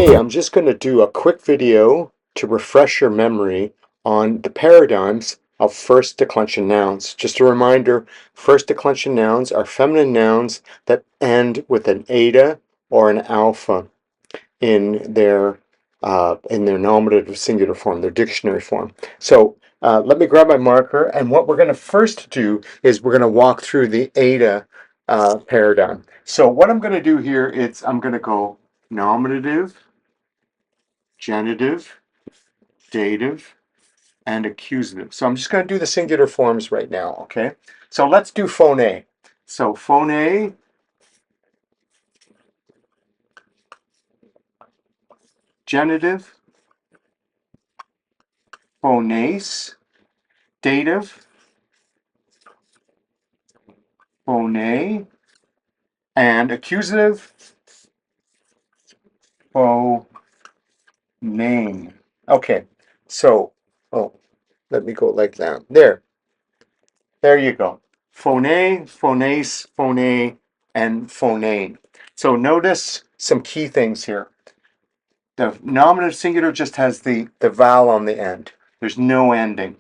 Okay, I'm just going to do a quick video to refresh your memory on the paradigms of first declension nouns. Just a reminder, first declension nouns are feminine nouns that end with an eta or an alpha in their nominative singular form, their dictionary form. So let me grab my marker, and what we're going to first do is we're going to walk through the eta paradigm. So what I'm going to do here is I'm going to go nominative, genitive, dative, and accusative. So I'm just going to do the singular forms right now, okay? So let's do phone. So phone, genitive, phones, dative, phone, and accusative, phoname. Okay, so, let me go like that. There you go. Phone, phones, phone, and phonane. So notice some key things here. The nominative singular just has the vowel on the end. There's no ending.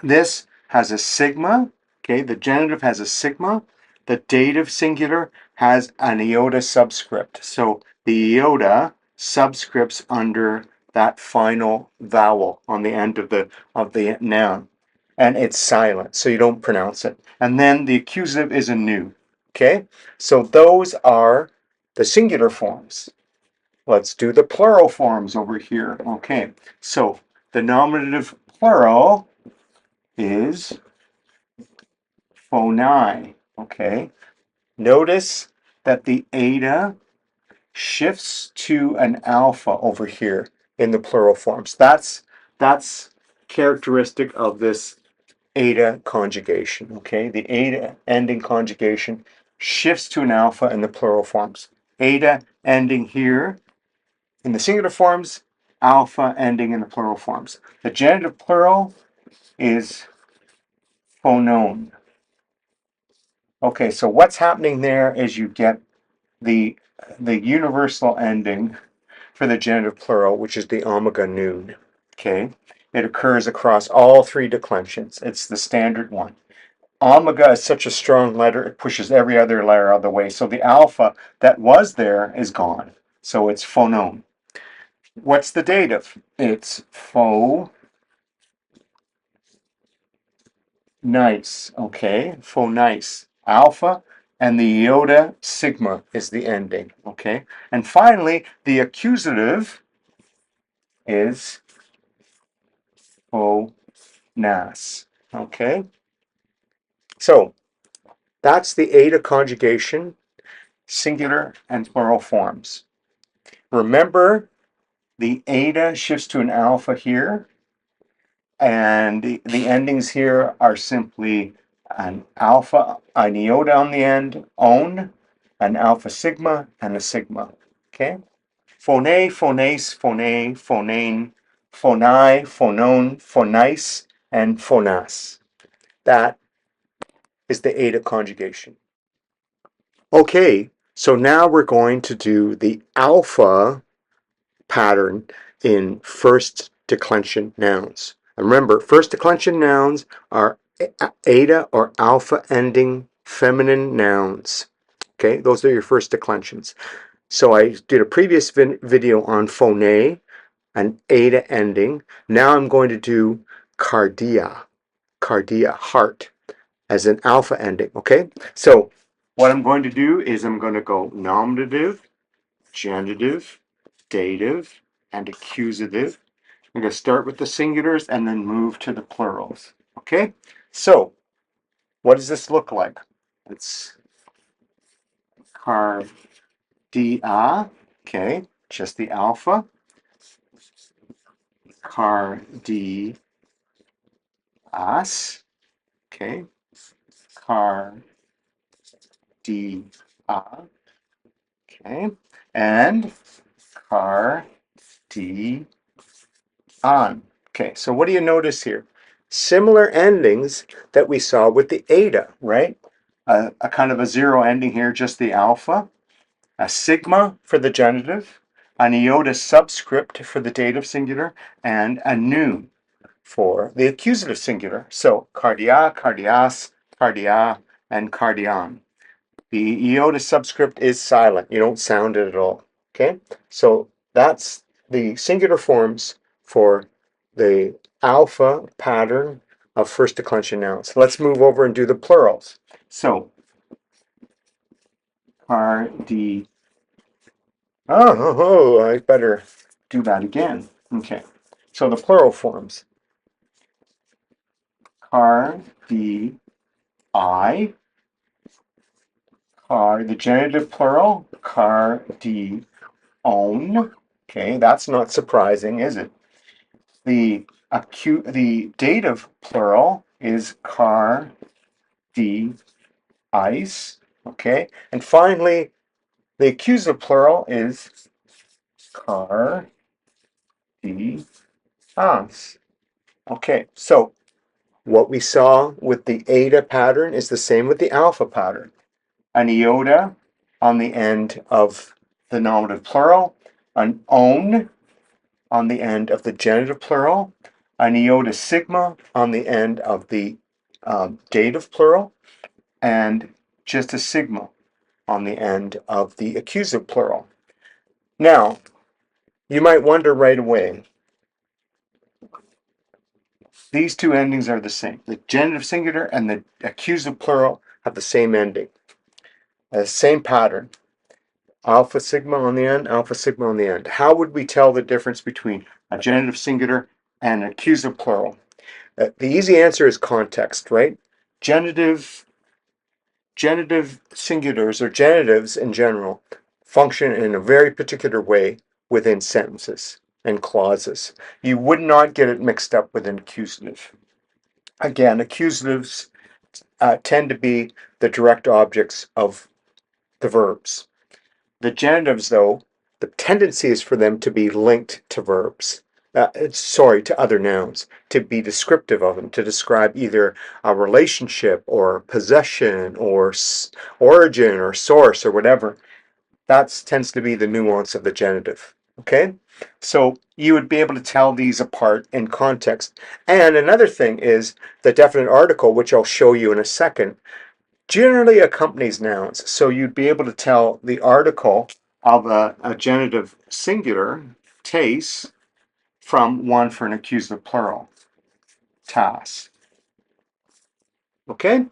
This has a sigma, okay? The genitive has a sigma. The dative singular has an iota subscript. So the iota subscripts under that final vowel on the end of the noun. And it's silent, so you don't pronounce it. And then the accusative is a nu, okay? So those are the singular forms. Let's do the plural forms over here. Okay, so the nominative plural is phoni. Okay, notice that the eta shifts to an alpha over here in the plural forms. That's characteristic of this eta conjugation. Okay, the eta ending conjugation shifts to an alpha in the plural forms. Eta ending here in the singular forms, alpha ending in the plural forms. The genitive plural is phonon. Okay, so what's happening there is you get the universal ending for the genitive plural, which is the omega noon. Okay, it occurs across all three declensions. It's the standard one. Omega is such a strong letter, it pushes every other letter out of the way. So the alpha that was there is gone. So it's phonon. What's the dative? It's pho nice. Okay, pho nice. Alpha and the iota sigma is the ending. Okay, and finally the accusative is pho nas. Okay, so that's the eta conjugation, singular and plural forms. Remember, the eta shifts to an alpha here, and the endings here are simply an alpha, an iota on the end, own, an alpha sigma, and a sigma. Okay? Phone, phones, phone, phonane, phonai, phonon, phonice, and phonas. That is the eta conjugation. Okay, so now we're going to do the alpha pattern in first declension nouns. And remember, first declension nouns are eta or alpha ending feminine nouns. Okay, those are your first declensions. So I did a previous video on phone, an eta ending. Now I'm going to do cardia, heart, as an alpha ending. Okay, so what I'm going to do is I'm going to go nominative, genitive, dative, and accusative. I'm going to start with the singulars and then move to the plurals. Okay, so what does this look like? It's cardia, okay, just the alpha. Cardias, okay, cardia, okay, and cardian. Okay, so what do you notice here? Similar endings that we saw with the eta, right? A kind of a zero ending here, just the alpha. A sigma for the genitive. an iota subscript for the dative singular, and a nu for the accusative singular. So cardia, cardias, cardia, and cardian. The iota subscript is silent. You don't sound it at all. Okay? So that's the singular forms for the alpha pattern of first declension nouns. Let's move over and do the plurals. So cardi. Oh, I better do that again. Okay. So the plural forms. Cardi, the genitive plural, cardi, own. Okay, that's not surprising, is it? The dative plural is car, ice. Okay, and finally, the accusative plural is car, us. Okay, so what we saw with the eta pattern is the same with the alpha pattern. An iota on the end of the nominative plural, an own on the end of the genitive plural, an iota sigma on the end of the dative plural, and just a sigma on the end of the accusative plural. Now, you might wonder right away, these two endings are the same. The genitive singular and the accusative plural have the same ending, the same pattern. Alpha sigma on the end, alpha sigma on the end. How would we tell the difference between a genitive singular and an accusative plural? The easy answer is context, right? Genitive singulars or genitives in general function in a very particular way within sentences and clauses. You would not get it mixed up with an accusative. Again, accusatives tend to be the direct objects of the verbs. The genitives, though, the tendency is for them to be linked to verbs. To other nouns, to be descriptive of them, to describe either a relationship or possession or origin or source or whatever. That tends to be the nuance of the genitive. Okay? So you would be able to tell these apart in context. And another thing is the definite article, which I'll show you in a second, generally accompanies nouns. So you'd be able to tell the article of a genitive singular, tas, from one for an accusative plural, tas. Okay?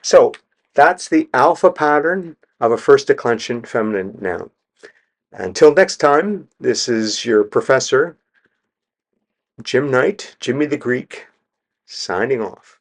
So that's the alpha pattern of a first declension feminine noun. Until next time, this is your professor, Jim Knight, Jimmy the Greek, signing off.